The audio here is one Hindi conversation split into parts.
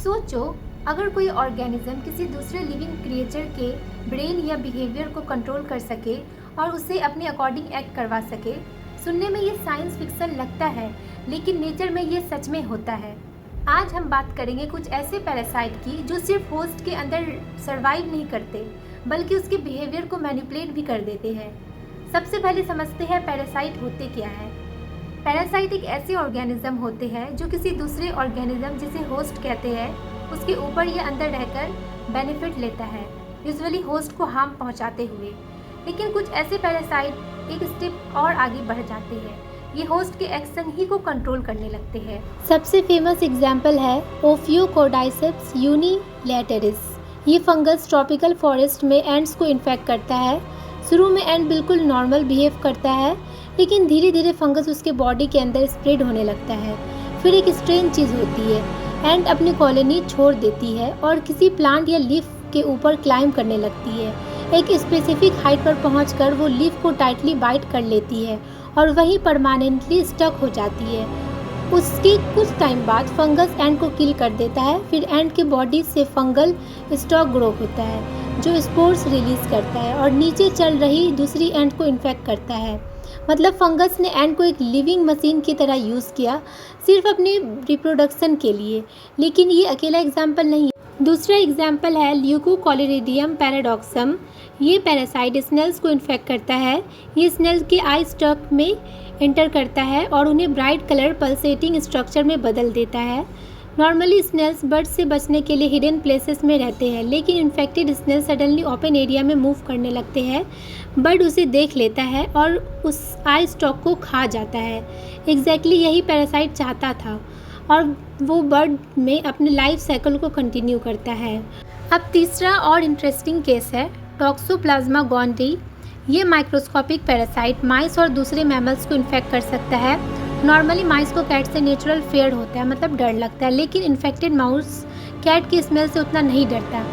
सोचो, अगर कोई ऑर्गेनिज्म किसी दूसरे लिविंग क्रिएचर के ब्रेन या बिहेवियर को कंट्रोल कर सके और उसे अपने अकॉर्डिंग एक्ट करवा सके। सुनने में ये साइंस फिक्शन लगता है, लेकिन नेचर में ये सच में होता है। आज हम बात करेंगे कुछ ऐसे पैरासाइट की जो सिर्फ होस्ट के अंदर सर्वाइव नहीं करते, बल्कि उसके बिहेवियर को मैनिपुलेट भी कर देते हैं। सबसे पहले समझते हैं पैरासाइट होते क्या है। पैरासाइट एक ऐसे ऑर्गेनिज्म होते हैं जो किसी दूसरे ऑर्गेनिज्म, जिसे होस्ट कहते हैं, उसके ऊपर या अंदर रहकर बेनिफिट लेता है, यूजुअली होस्ट को हार्म पहुंचाते हुए। लेकिन कुछ ऐसे पैरासाइट एक स्टेप और आगे बढ़ जाते हैं, ये होस्ट के एक्शन ही को कंट्रोल करने लगते हैं। सबसे फेमस एग्जाम्पल है ओफियोकोर्डाइसेप्स यूनिलैटरिस। ये फंगस ट्रॉपिकल फॉरेस्ट में एंट्स को इन्फेक्ट करता है। शुरू में एंट बिल्कुल नॉर्मल बिहेव करता है, लेकिन धीरे धीरे फंगस उसके बॉडी के अंदर स्प्रेड होने लगता है। फिर एक स्ट्रेंज चीज़ होती है, एंट अपनी कॉलोनी छोड़ देती है और किसी प्लांट या लीफ के ऊपर क्लाइंब करने लगती है। एक स्पेसिफिक हाइट पर पहुंचकर वो लीफ को टाइटली बाइट कर लेती है और वहीं परमानेंटली स्टक हो जाती है। उसके कुछ टाइम बाद फंगस एंट को किल कर देता है। फिर एंट के बॉडी से फंगल स्टॉक ग्रो होता है जो स्पोर्स रिलीज करता है और नीचे चल रही दूसरी एंट को इन्फेक्ट करता है। मतलब फंगस ने एंट को एक लिविंग मशीन की तरह यूज़ किया, सिर्फ अपनी रिप्रोडक्शन के लिए। लेकिन ये अकेला एग्जाम्पल नहीं है। दूसरा एग्जाम्पल है ल्यूकोकोलिरिडियम पैराडॉक्सम। ये पैरासाइट स्नेल्स को इन्फेक्ट करता है। ये स्नेल्स के आई स्टॉक में एंटर करता है और उन्हें ब्राइट कलर पल्सेटिंग स्ट्रक्चर में बदल देता है। नॉर्मली स्नेल्स बर्ड्स से बचने के लिए हिडन प्लेसेस में रहते हैं, लेकिन infected snail suddenly open area में मूव करने लगते हैं। बर्ड उसे देख लेता है और उस आई स्टॉक को खा जाता है। एग्जैक्टली यही पैरासाइट चाहता था और वो बर्ड में अपने लाइफ साइकिल को कंटिन्यू करता है। अब तीसरा और इंटरेस्टिंग केस है टॉक्सोप्लाज्मा गोंडी। ये माइक्रोस्कोपिक पैरासाइट माइस और दूसरे मैमल्स को इन्फेक्ट कर सकता है। नॉर्मली माइस को कैट से नेचुरल फेयर होता है, मतलब डर लगता है, लेकिन इन्फेक्टेड माउस कैट की स्मेल से उतना नहीं डरता।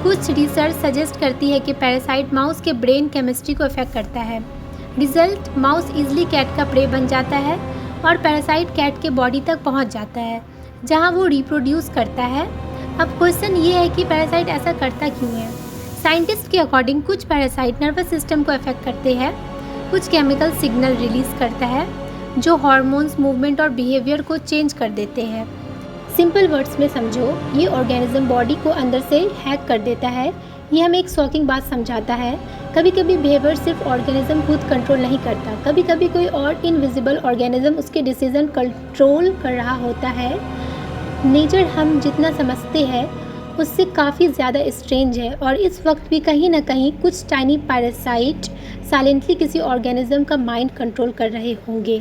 कुछ रिसर्च सजेस्ट करती है कि पैरासाइट माउस के ब्रेन केमिस्ट्री को इफेक्ट करता है। रिजल्ट, माउस इजली कैट का प्रे बन जाता है और पैरासाइट कैट के बॉडी तक पहुंच जाता है, जहां वो रिप्रोड्यूस करता है। अब क्वेश्चन ये है कि पैरासाइट ऐसा करता क्यों है। साइंटिस्ट के अकॉर्डिंग कुछ पैरासाइट नर्वस सिस्टम को अफेक्ट करते हैं, कुछ केमिकल सिग्नल रिलीज करता है जो हार्मोन्स, मूवमेंट और बिहेवियर को चेंज कर देते हैं। सिंपल वर्ड्स में समझो, ये ऑर्गेनिज्म बॉडी को अंदर से हैक कर देता है। ये हमें एक शॉकिंग बात समझाता है, कभी कभी बिहेवियर सिर्फ ऑर्गेनिज्म खुद कंट्रोल नहीं करता, कभी कभी कोई और इनविजिबल ऑर्गेनिज्म उसके डिसीजन कंट्रोल कर रहा होता है। नेचर हम जितना समझते हैं उससे काफ़ी ज़्यादा स्ट्रेंज है और इस वक्त भी कहीं ना कहीं कुछ टाइनी पैरासाइट साइलेंटली किसी ऑर्गेनिज्म का माइंड कंट्रोल कर रहे होंगे।